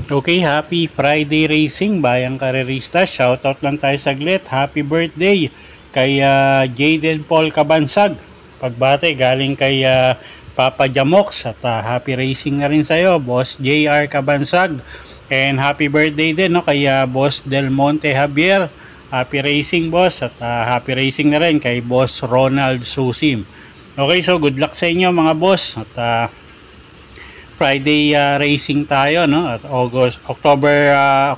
Okay, happy Friday racing, bayang karerista. Shoutout lang tayo saglit. Happy birthday kay Jaden Paul Cabansag. Pagbate galing kay Papa Jamox. At happy racing na rin sa'yo, Boss JR Cabansag. And happy birthday din kay Boss Del Monte Javier. Happy racing, boss. At happy racing na rin kay Boss Ronald Susim. Okay, so good luck sa inyo mga boss. At Friday racing tayo, no? At October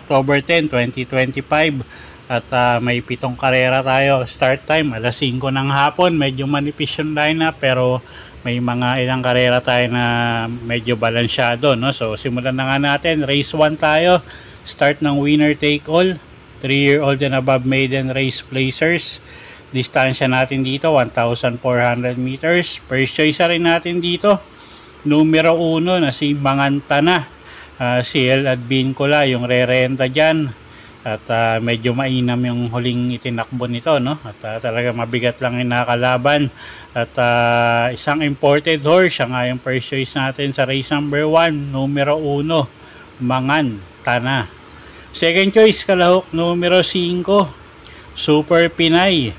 10, 2025. At may 7 karera tayo. Start time alas 5 ng hapon. Medyo manipis yung lineup pero may mga ilang karera tayo na medyo balansyado, no? So simulan na nga natin. Race 1 tayo. Start ng winner take all. 3-year-old and above maiden race placers. Distansya natin dito 1,400 meters. First choice rin natin dito, numero 1 na si Mangantana. CL at Vincula yung re-renta dyan. At medyo mainam yung huling itinakbo nito, no? At talaga mabigat lang yung nakalaban. At isang imported horse, siya nga yung first choice natin sa race number 1, numero 1, Mangantana. Second choice, kalahok numero 5, Super Pinay.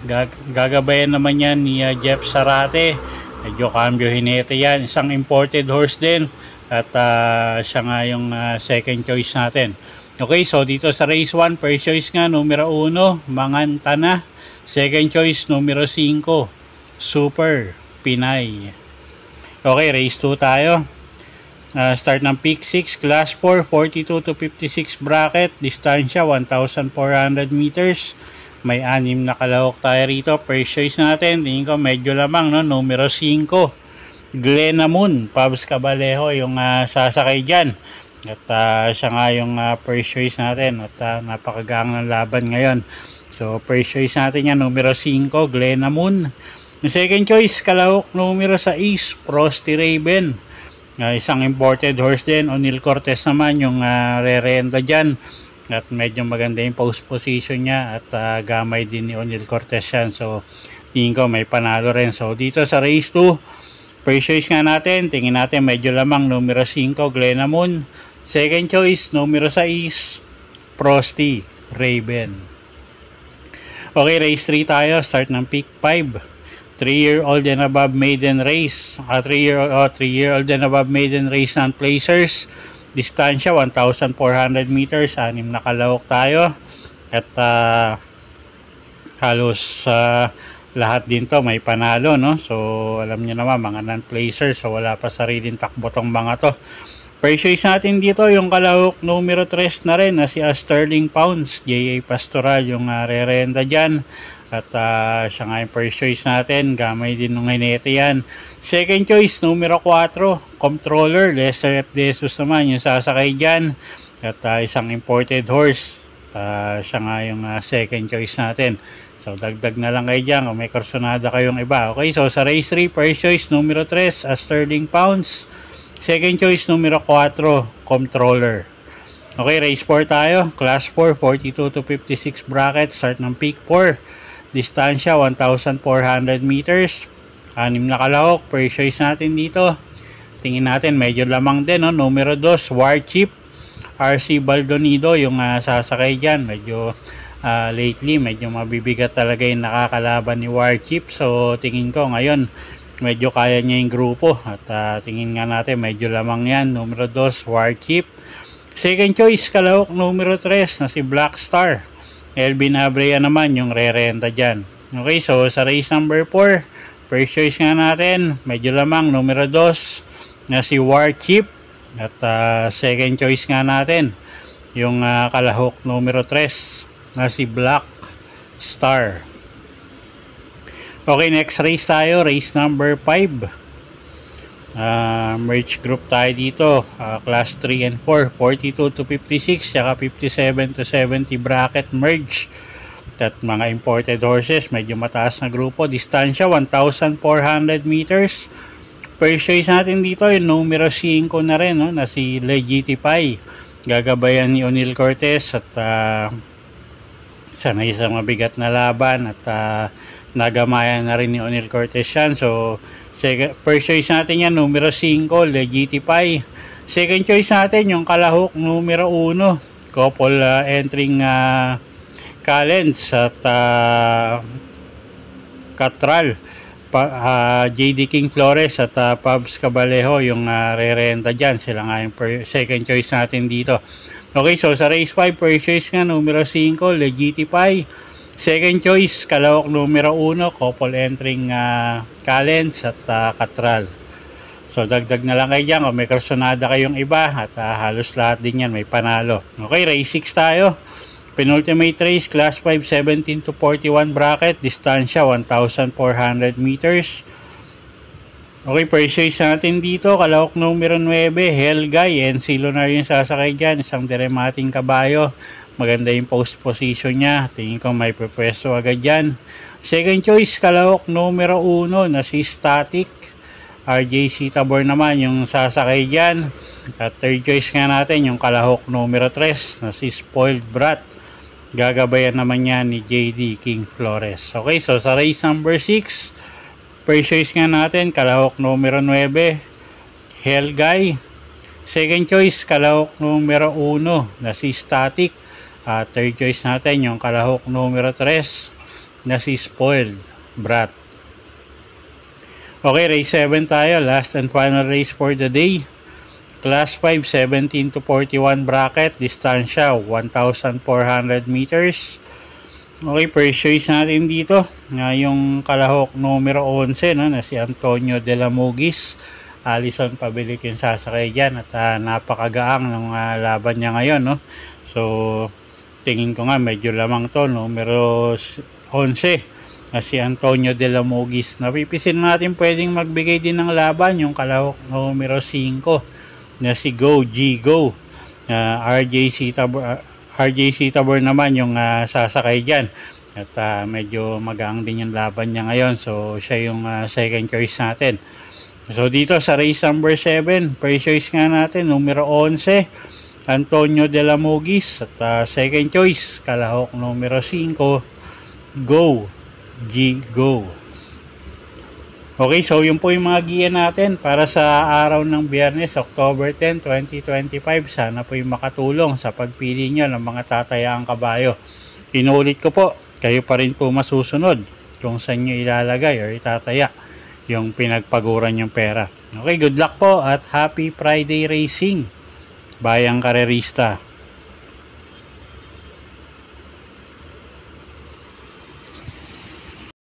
Gagabayan naman yan ni Jeff Sarate. Medyo cambio hinete yan. Isang imported horse din. At siya nga yung second choice natin. Okay, so dito sa race 1, first choice nga, numero 1, Mangantana. Second choice, numero 5, Super Pinay. Okay, race 2 tayo. Start ng pick 6, class 4, 42 to 56 bracket. Distansya 1,400 meters. May 6 na kalahok tayo rito. First choice natin, tingin ko medyo lamang, no? Numero 5, Glenamun. Pabs Cabalejo yung sasakay dyan. At siya nga yung first choice natin. At napakagang ng laban ngayon. So first choice natin yan, numero 5, Glenamun. Second choice, kalahok numero 6, Frosty Raven. Isang imported horse din. O'Neil Cortez naman yung re-renta dyan. At medyo maganda yung post position niya. At gamay din ni O'Neil Cortez yan. So tingin ko may panalo rin. So dito sa race 2, first choice nga natin, tingin natin medyo lamang, numero 5, Glenamun. Second choice, numero 6, Frosty Raven. Okay, race 3 tayo. Start ng pick 5, 3-year-old and above maiden race. 3-year-old and above maiden race non-placers. Distansya 1,400 meters. 6 na kalahok tayo. At halos lahat din to may panalo, no? So alam niyo naman, mga non-placers. So wala pa sariling takbo tong mga to. First choice natin dito yung kalahok numero 3 na rin na si Sterling Pounds. J.A. Pastoral yung re-renta dyan. At siya nga yung first choice natin. Gamay din ng hinete yan. Second choice, numero 4, Comptroller. Lester F. Jesus naman yung sasakay dyan. At isang imported horse. Siya nga yung second choice natin. So dagdag na lang kayo dyan kung may kursonada kayong iba. Okay, so sa race 3, first choice, numero 3, Sterling Pounds. Second choice, numero 4, Comptroller. Okay, race 4 tayo. Class 4, 42 to 56 bracket. Start ng pick 4. Distansya 1,400 meters. 6 na kalahok. First choice natin dito, tingin natin medyo lamang din, no? Numero 2, War Chief. RC Baldonido yung sasakay dyan. Medyo lately medyo mabibigat talaga yung nakakalaban ni War Chief. So tingin ko ngayon medyo kaya niya yung grupo. At tingin nga natin medyo lamang yan. Numero 2, War Chief. Second choice, kalahok numero 3 na si Black Star. Elvin Abrea naman yung re-renta dyan. Okay, so sa race number 4, first choice nga natin, medyo lamang, numero 2 na si War Chief. At second choice nga natin yung kalahok numero 3 na si Black Star. Okay, next race tayo, race number 5. Merge group tayo dito, class 3 and 4, 42 to 56 saka 57 to 70 bracket merge. At mga imported horses, medyo mataas na grupo. Distansya 1,400 meters. First choice natin dito yung numero 5 na rin, no, na si Legitify. Gagabayan ni O'Neal Cortez at sanay sa mabigat na laban at nagamayan na rin ni O'Neal Cortez yan. So, first choice natin yan, numero 5, Legitify. Second choice natin, yung kalahok, numero 1, couple entering Callens at Catral. JD King Flores at Pabs Cabalejo yung re-renta dyan. Sila nga yung second choice natin dito. Okay, so sa race 5, first choice nga, numero 5, Legitify. Second choice, kalahok numero 1, couple entering Callens at Catral. So dagdag na lang kayo dyan kung may krasonada kayong iba at halos lahat din yan may panalo. Okay, race 6 tayo. Penultimate race, class 5, 17 to 41 bracket, distansya 1,400 meters. Okay, first choice natin dito, kalahok numero 9, Helgay, NC Lunar yung sasakay dyan, isang diremating kabayo. Maganda yung post position niya, tingin ko may pwesto agad dyan. Second choice, kalahok numero 1 na si Static, RJC Tabor naman yung sasakay dyan. At third choice nga natin, yung kalahok numero 3 na si Spoiled Brat. Gagabayan naman yan ni JD King Flores. Okay, so sa race number 6, first choice nga natin, kalahok numero 9, Helgay. Second choice, kalahok numero 1 na si Static. Third choice natin, yung kalahok numero 3 na si Spoiled Brat. Okay, race 7 tayo, last and final race for the day. Class 5, 17 to 41 bracket, distansya 1,400 meters. Okay, first choice natin dito, yung kalahok numero 11, no, na si Antonio de la Mugis. Alison Pabilik yung sasakay dyan at napakagaang ng laban niya ngayon, no. So, tingin ko nga medyo lamang to, numero 11 na si Antonio de la Mugis. Napipisin natin pwedeng magbigay din ng laban yung kalahok numero 5 na si Go G Go. RJC Tabor naman yung sasakay dyan at medyo magaang din yung laban niya ngayon, so siya yung second choice natin. So dito sa race number 7, first choice nga natin numero 11, Antonio de la Mugis, at second choice kalahok numero 5, Go G Go. Okay, so yun po yung mga giya natin para sa araw ng Biyernes, October 10, 2025. Sana po yung makatulong sa pagpili nyo ng mga tatayaang kabayo. Inulit ko po, kayo pa rin po masusunod kung saan nyo ilalagay o itataya yung pinagpaguran yung pera. Okay, good luck po at happy Friday racing, bayang karerista.